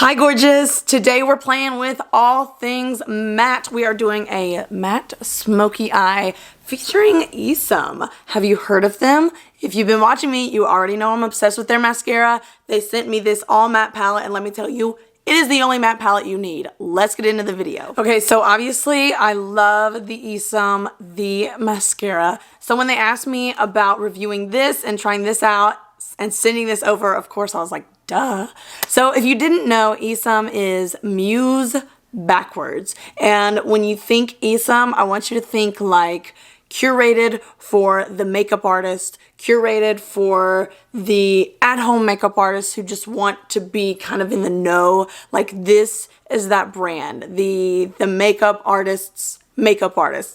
Hi gorgeous! Today we're playing with all things matte. We are doing a matte smoky eye featuring ESUM. Have you heard of them? If you've been watching me, you already know I'm obsessed with their mascara. They sent me this all matte palette and let me tell you, it is the only matte palette you need. Let's get into the video. Okay, so obviously I love the ESUM, the mascara. So when they asked me about reviewing this and trying this out and sending this over, of course I was like, duh. So if you didn't know, ESUM is Muse backwards. And when you think ESUM, I want you to think like curated for the makeup artist, curated for the at-home makeup artists who just want to be kind of in the know. Like this is that brand, the makeup artists.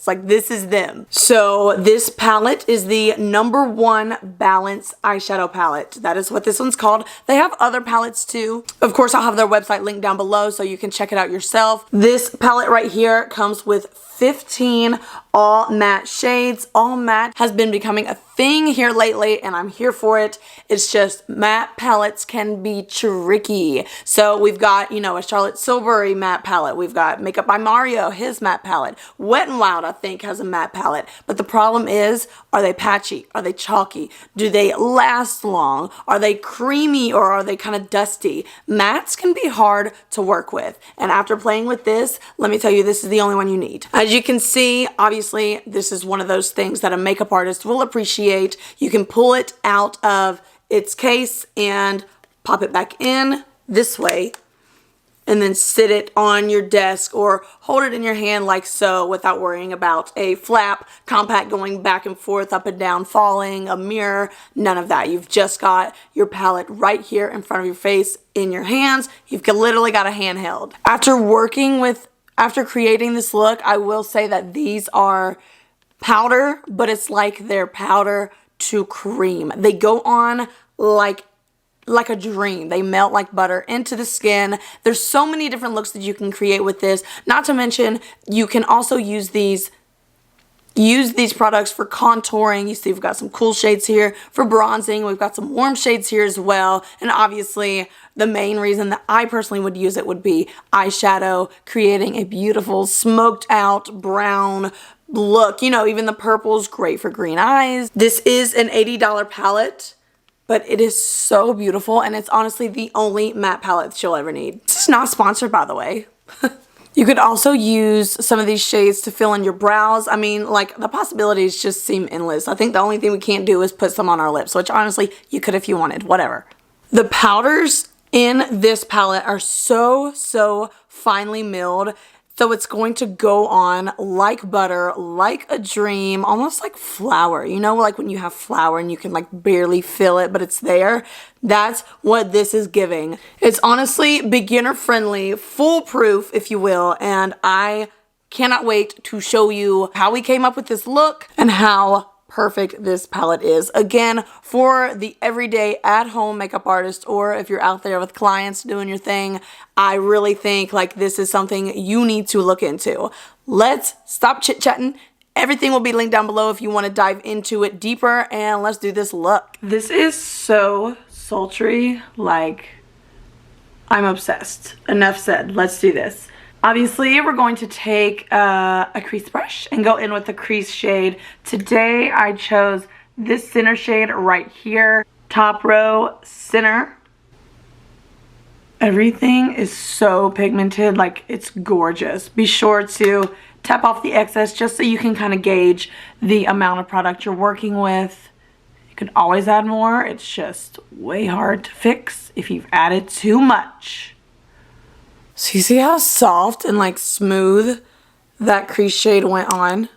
Like this is them. So this palette is the #1 Balance eyeshadow palette. That is what this one's called. They have other palettes too. Of course, I'll have their website linked down below so you can check it out yourself. This palette right here comes with 15 all matte shades. All matte has been becoming a thing here lately and I'm here for it. It's just matte palettes can be tricky. So we've got, you know, a Charlotte Tilbury matte palette. We've got Makeup by Mario, his matte palette. Wet n Wild, I think, has a matte palette. But the problem is, are they patchy? Are they chalky? Do they last long? Are they creamy or are they kind of dusty? Mattes can be hard to work with. And after playing with this, let me tell you, this is the only one you need. As you can see, obviously, this is one of those things that a makeup artist will appreciate. You can pull it out of its case and pop it back in this way and then sit it on your desk or hold it in your hand like so without worrying about a flap, compact going back and forth, up and down, falling, a mirror, none of that. You've just got your palette right here in front of your face in your hands. You've literally got a handheld. After creating this look, I will say that these are powder, but it's like they're powder to cream. They go on like a dream. They melt like butter into the skin. There's so many different looks that you can create with this. Not to mention, you can also use these products for contouring. You see we've got some cool shades here for bronzing. We've got some warm shades here as well. And obviously the main reason that I personally would use it would be eyeshadow, creating a beautiful smoked out brown look. You know, even the purple's great for green eyes. This is an $80 palette, but it is so beautiful and it's honestly the only matte palette that you'll ever need. This is not sponsored, by the way. You could also use some of these shades to fill in your brows. I mean, like, the possibilities just seem endless. I think the only thing we can't do is put some on our lips, which honestly, you could if you wanted, whatever. The powders in this palette are so finely milled. So it's going to go on like butter, like a dream, almost like flour. You know, like when you have flour and you can like barely feel it, but it's there. That's what this is giving. It's honestly beginner friendly, foolproof, if you will. And I cannot wait to show you how we came up with this look and how perfect this palette is. Again, for the everyday at-home makeup artist, or if you're out there with clients doing your thing, I really think like this is something you need to look into. Let's stop chit-chatting. Everything will be linked down below if you want to dive into it deeper, and let's do this look. This is so sultry, like I'm obsessed. Enough said, let's do this. Obviously, we're going to take a crease brush and go in with the crease shade. Today, I chose this center shade right here. Top row, center. Everything is so pigmented, like it's gorgeous. Be sure to tap off the excess just so you can kind of gauge the amount of product you're working with. You can always add more. It's just way hard to fix if you've added too much. So you see how soft and like smooth that crease shade went on?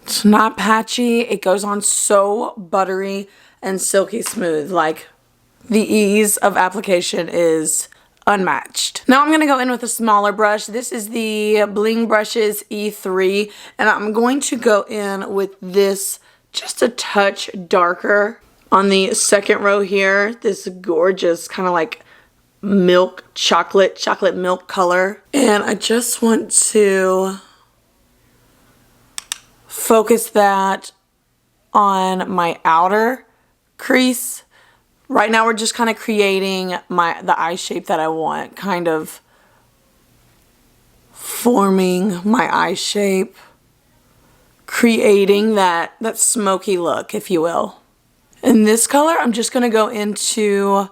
It's not patchy. It goes on so buttery and silky smooth. Like the ease of application is unmatched. Now I'm going to go in with a smaller brush. This is the Bling Brushes E3 and I'm going to go in with this just a touch darker on the second row here. This gorgeous kind of like milk chocolate milk color, and I just want to focus that on my outer crease Right now we're just kind of creating the eye shape that I want, kind of forming my eye shape, creating that smoky look, if you will. In this color, I'm just going to go into,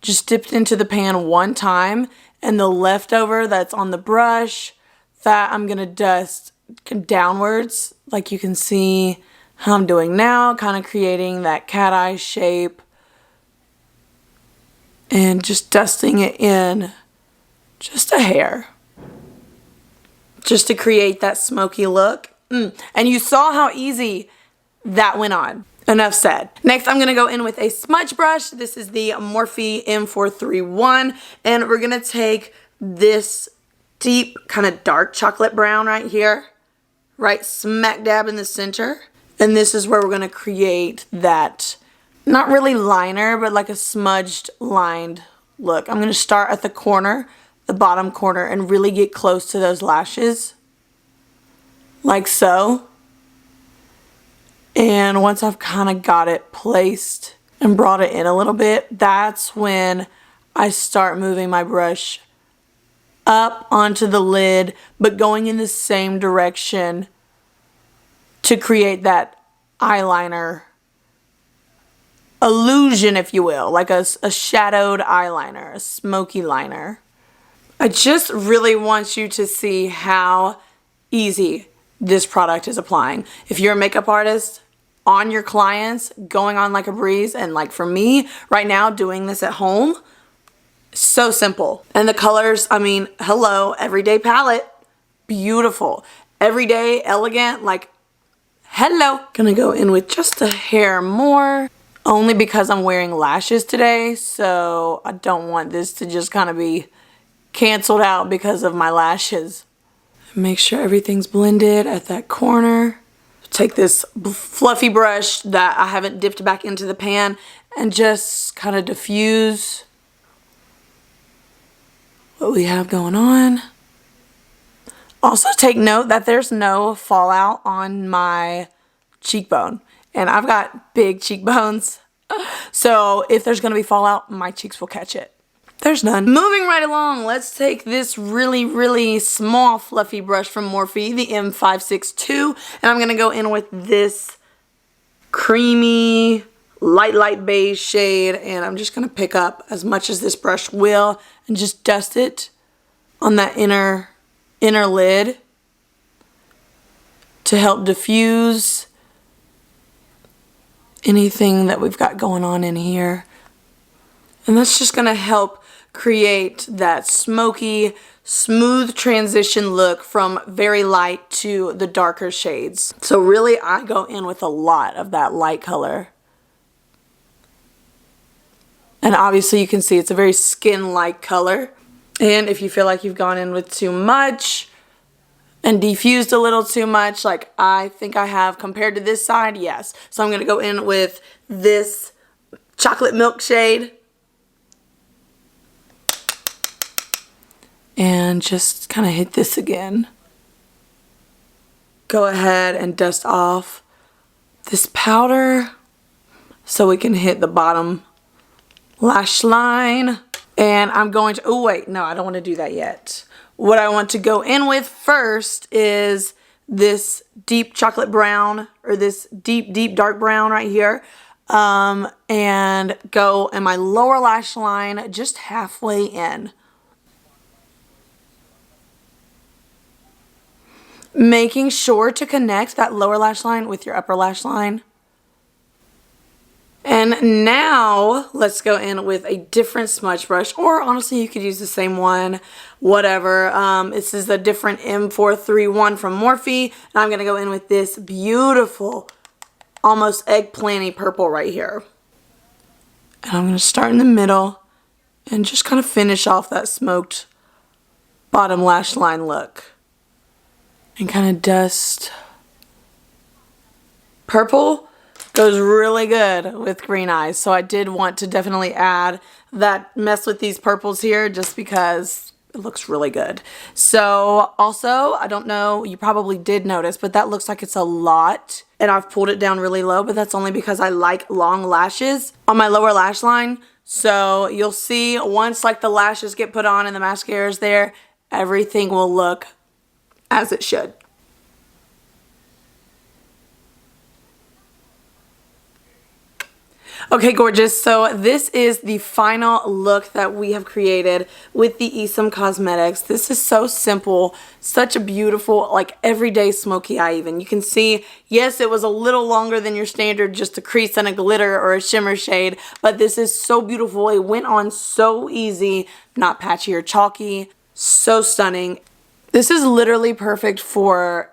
just dipped into the pan one time, and the leftover that's on the brush, that I'm going to dust downwards, like you can see how I'm doing now, kind of creating that cat eye shape, and just dusting it in just a hair, just to create that smoky look. And you saw how easy that went on. Enough said. Next, I'm going to go in with a smudge brush. This is the Morphe M431, and we're going to take this deep kind of dark chocolate brown right here, right smack dab in the center. And this is where we're going to create that, not really liner, but like a smudged lined look. I'm going to start at the corner, the bottom corner, and really get close to those lashes, like so. And once I've kind of got it placed and brought it in a little bit, that's when I start moving my brush up onto the lid, but going in the same direction to create that eyeliner illusion, if you will, like a shadowed eyeliner, a smoky liner. I just really want you to see how easy this product is applying. If you're a makeup artist, on your clients, going on like a breeze, and like for me right now doing this at home, so simple. And the colors, I mean, hello, everyday palette, beautiful, everyday, elegant, like hello. Gonna go in with just a hair more, only because I'm wearing lashes today, so I don't want this to just kind of be canceled out because of my lashes. Make sure everything's blended at that corner. Take this fluffy brush that I haven't dipped back into the pan and just kind of diffuse what we have going on. Also take note that there's no fallout on my cheekbone. And I've got big cheekbones. So if there's going to be fallout, my cheeks will catch it. There's none. Moving right along, let's take this really, really small fluffy brush from Morphe, the M562, and I'm going to go in with this creamy, light beige shade, and I'm just going to pick up as much as this brush will and just dust it on that inner lid to help diffuse anything that we've got going on in here. And that's just going to help create that smoky, smooth transition look from very light to the darker shades. So really, I go in with a lot of that light color. And obviously you can see it's a very skin-like color. And if you feel like you've gone in with too much and diffused a little too much, like I think I have compared to this side, yes. So I'm going to go in with this chocolate milk shade. And just kind of hit this again. Go ahead and dust off this powder so we can hit the bottom lash line. And I'm going to, oh wait, no, I don't want to do that yet. What I want to go in with first is this deep chocolate brown, or this deep dark brown right here. And go in my lower lash line just halfway in. Making sure to connect that lower lash line with your upper lash line. And now let's go in with a different smudge brush, or honestly you could use the same one, whatever. This is a different M431 from Morphe, and I'm going to go in with this beautiful, almost eggplanty purple right here. And I'm going to start in the middle and just kind of finish off that smoked bottom lash line look. And kind of dust. Purple goes really good with green eyes, so I did want to definitely add that, mess with these purples here just because it looks really good. So also, I don't know, you probably did notice, but that looks like it's a lot and I've pulled it down really low, but that's only because I like long lashes on my lower lash line. So you'll see once like the lashes get put on and the mascara is there, everything will look as it should. Okay, gorgeous. So this is the final look that we have created with the ESUM Cosmetics. This is so simple, such a beautiful, like everyday smoky eye even. You can see, yes, it was a little longer than your standard, just a crease and a glitter or a shimmer shade, but this is so beautiful. It went on so easy, not patchy or chalky, so stunning. This is literally perfect for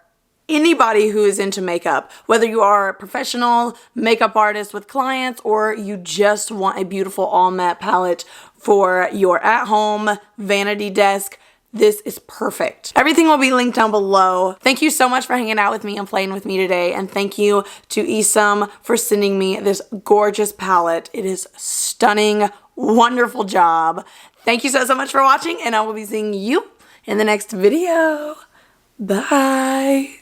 anybody who is into makeup, whether you are a professional makeup artist with clients or you just want a beautiful all matte palette for your at-home vanity desk. This is perfect. Everything will be linked down below. Thank you so much for hanging out with me and playing with me today, and thank you to ESUM for sending me this gorgeous palette. It is stunning, wonderful job. Thank you so much for watching, and I will be seeing you in the next video. Bye.